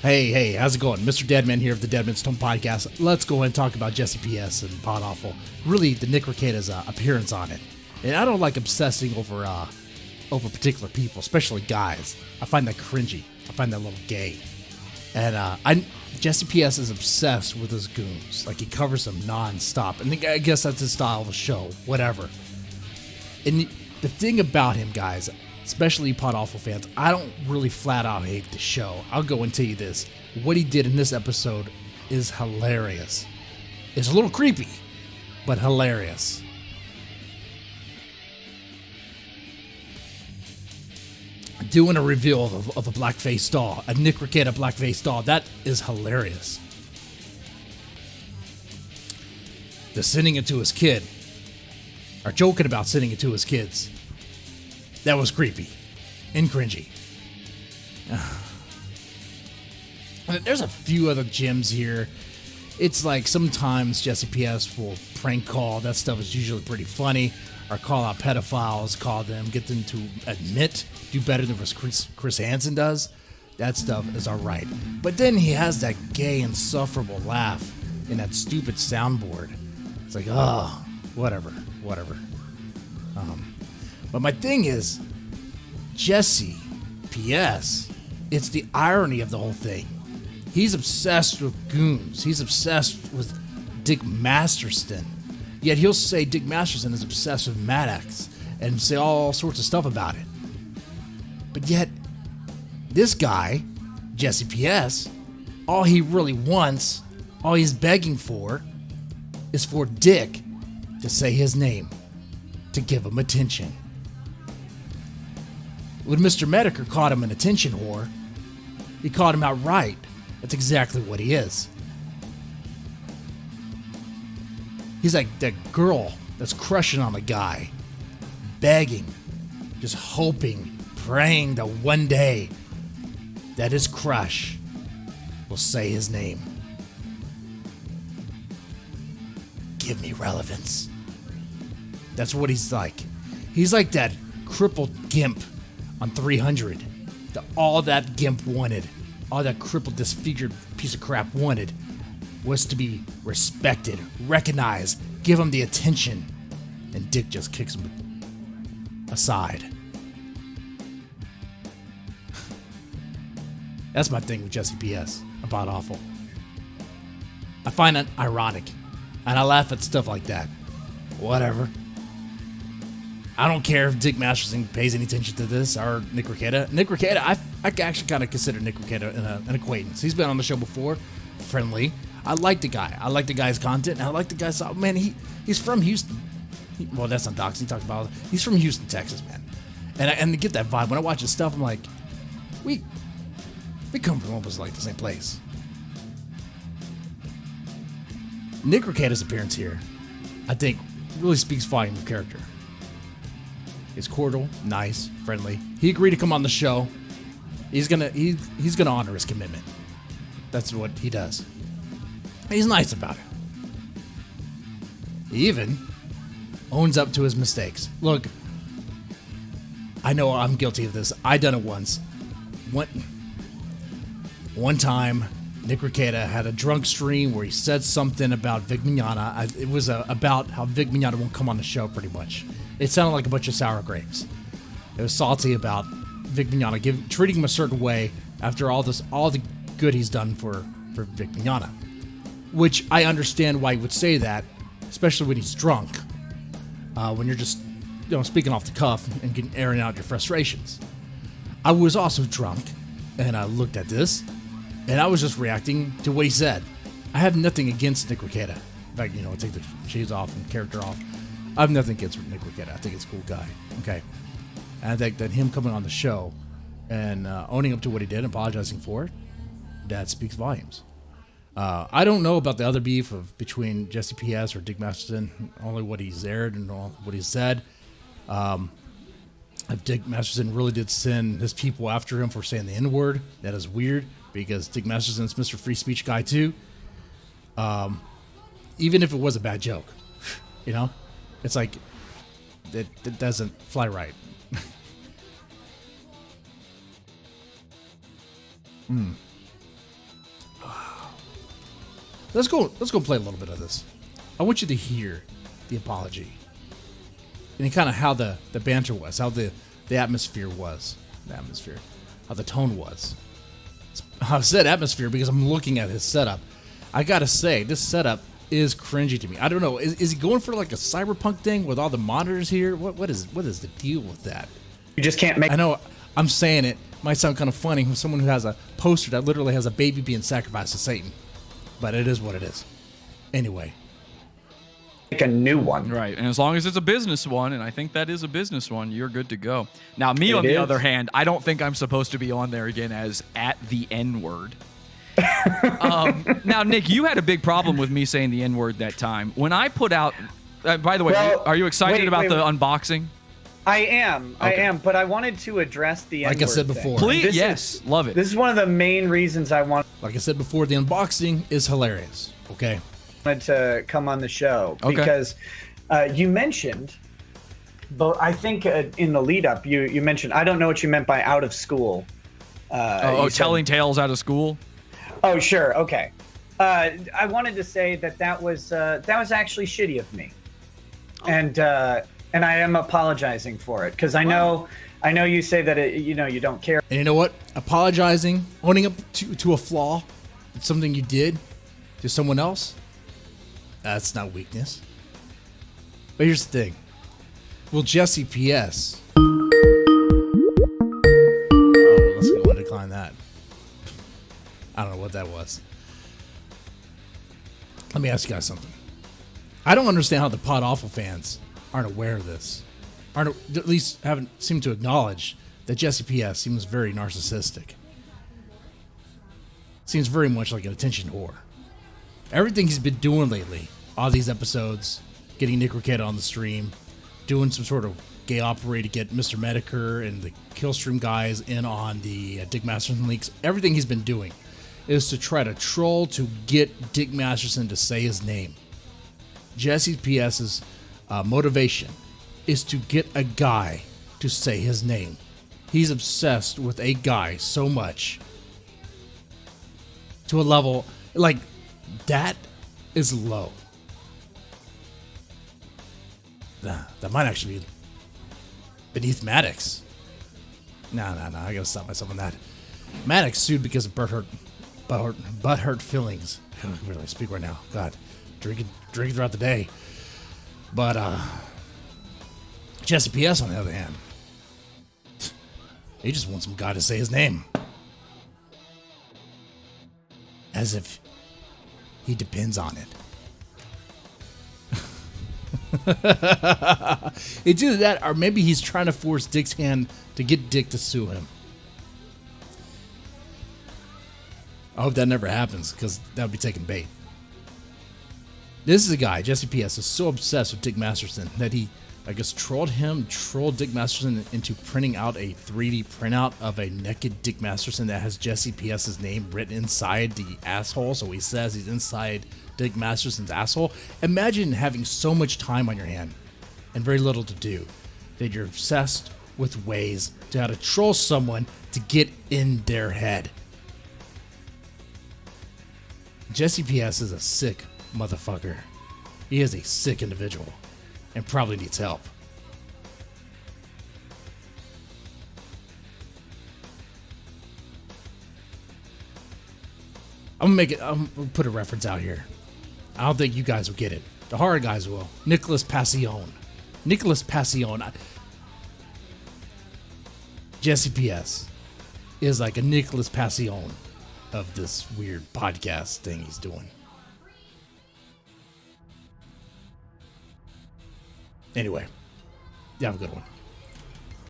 Hey, how's it going? Mr. Deadman here of the Deadman Stone Podcast. Let's go and talk about Jesse PS and Podawful. Really, the Nick Rekieta's appearance on it. And I don't like obsessing over particular people, especially guys. I find that cringy. I find that a little gay. And Jesse PS is obsessed with his goons. Like, he covers them non-stop. And I guess that's his style of a show. Whatever. And the thing about him, guys, especially Podawful fans, I don't really flat out hate the show. I'll go and tell you this. What he did in this episode is hilarious. It's a little creepy, but hilarious. Doing a reveal of a blackface doll, a Nick Rekieta blackface doll, that is hilarious. The sending it to his kid, or joking about sending it to his kids, that was creepy and cringy. There's a few other gems here. It's like sometimes Jesse PS will prank call. That stuff is usually pretty funny. Or call out pedophiles, call them, get them to do better than what Chris Hansen does. That stuff is alright. But then he has that gay, insufferable laugh in that stupid soundboard. It's like, oh, whatever. But my thing is, Jesse PS, it's the irony of the whole thing. He's obsessed with goons. He's obsessed with Dick Masterson. Yet he'll say Dick Masterson is obsessed with Maddox and say all sorts of stuff about it. But yet, this guy, Jesse PS, all he really wants, all he's begging for, is for Dick to say his name, to give him attention. When Mr. Medicare caught him an attention whore, he caught him outright. That's exactly what he is. He's like that girl that's crushing on a guy, begging, just hoping, praying that one day that his crush will say his name. Give me relevance. That's what he's like. He's like that crippled gimp on 300. All that gimp wanted, all that crippled, disfigured piece of crap wanted, was to be respected, recognized, give him the attention, and Dick just kicks him aside. That's my thing with Jesse PS about Awful. I find that ironic, and I laugh at stuff like that. Whatever. I don't care if Dick Masterson pays any attention to this or Nick Rekieta. Nick Rekieta, I actually kind of consider Nick Rekieta an acquaintance. He's been on the show before, friendly. I like the guy. I like the guy's content, and I like the guy's... Man, he's from Houston. Well, that's not doxing. He talked about... He's from Houston, Texas, man. And to get that vibe, when I watch his stuff, I'm like, we come from almost like the same place. Nick Rekieta's appearance here, I think, really speaks volume of character. He's cordial, nice, friendly. He agreed to come on the show. He's gonna honor his commitment. That's what he does. He's nice about it. He even owns up to his mistakes. Look, I know I'm guilty of this. I done it once. One time, Nick Rekieta had a drunk stream where he said something about Vic Mignogna. It was about how Vic Mignogna won't come on the show, pretty much. It sounded like a bunch of sour grapes. It was salty about Vic Mignogna, treating him a certain way after all the good he's done for Vic Mignogna. Which I understand why he would say that, especially when he's drunk. When you're just, speaking off the cuff and airing out your frustrations. I was also drunk, and I looked at this, and I was just reacting to what he said. I have nothing against Nick Rekieta. In fact, take the shades off and character off. I have nothing against Nick Rekieta. I think he's a cool guy. Okay. And I think that him coming on the show and owning up to what he did and apologizing for it, that speaks volumes. I don't know about the other beef between Jesse PS or Dick Masterson, only what he's aired and all what he said. If Dick Masterson really did send his people after him for saying the N-word, that is weird, because Dick Masterson's Mr. Free Speech guy too. Even if it was a bad joke, it's like, it doesn't fly right. Let's go play a little bit of this. I want you to hear the apology. And kind of how the banter was, how the atmosphere was. How the tone was. I said atmosphere because I'm looking at his setup. I gotta say, this setup is cringy to me. I don't know. Is he going for like a cyberpunk thing with all the monitors here? What is the deal with that? You just can't make... I know I'm saying it might sound kind of funny from someone who has a poster that literally has a baby being sacrificed to Satan. But it is what it is. Anyway. Make a new one. Right, and as long as it's a business one, and I think that is a business one, you're good to go. Now, me, on the other hand, I don't think I'm supposed to be on there again as at the N-word. Now, Nick, you had a big problem with me saying the N-word that time. When I put out... by the way, are you excited about the unboxing? I am, but I wanted to address the N-word like I said before. Please, love it. This is one of the main reasons I wanted... Like I said before, the unboxing is hilarious, okay? To come on the show because you mentioned, but I think in the lead up you mentioned, I don't know what you meant by out of school. Telling tales out of school. Oh, sure, okay. I wanted to say that was actually shitty of me, and I am apologizing for it because I know you say that you don't care. And you know what? Apologizing, owning up to a flaw, it's something you did to someone else. That's not weakness. But here's the thing. Will Jesse P.S. Oh, let's go and decline that. I don't know what that was. Let me ask you guys something. I don't understand how the podawful fans aren't aware of this. At least haven't seemed to acknowledge that Jesse P.S. seems very narcissistic. Seems very much like an attention whore. Everything he's been doing lately, all these episodes, getting Nick Rekieta on the stream, doing some sort of gay operate to get Mr. Medicare and the Killstream guys in on the Dick Masterson leaks, everything he's been doing is to try to troll to get Dick Masterson to say his name. Jesse P.S.'s motivation is to get a guy to say his name. He's obsessed with a guy so much to a level like that is low. That might actually be beneath Maddox. No, I gotta stop myself on that. Maddox sued because of butthurt feelings. I can't really speak right now. God, drinking throughout the day. But Jesse P.S. on the other hand, he just wants some guy to say his name, as if he depends on it. It's either that, or maybe he's trying to force Dick's hand to get Dick to sue him. I hope that never happens, because that would be taking bait. This is a guy, Jesse P.S., is so obsessed with Dick Masterson that he, I guess, trolled Dick Masterson into printing out a 3D printout of a naked Dick Masterson that has Jesse P.S.'s name written inside the asshole, so he says he's inside Dick Masterson's asshole. Imagine having so much time on your hand and very little to do that you're obsessed with ways to how to troll someone to get in their head. Jesse P.S. is a sick motherfucker. He is a sick individual and probably needs help. I'm gonna put a reference out here. I don't think you guys will get it. The horror guys will. Nicholas Passion. Jesse P.S. is like a Nicholas Passion of this weird podcast thing he's doing. Anyway, you have a good one.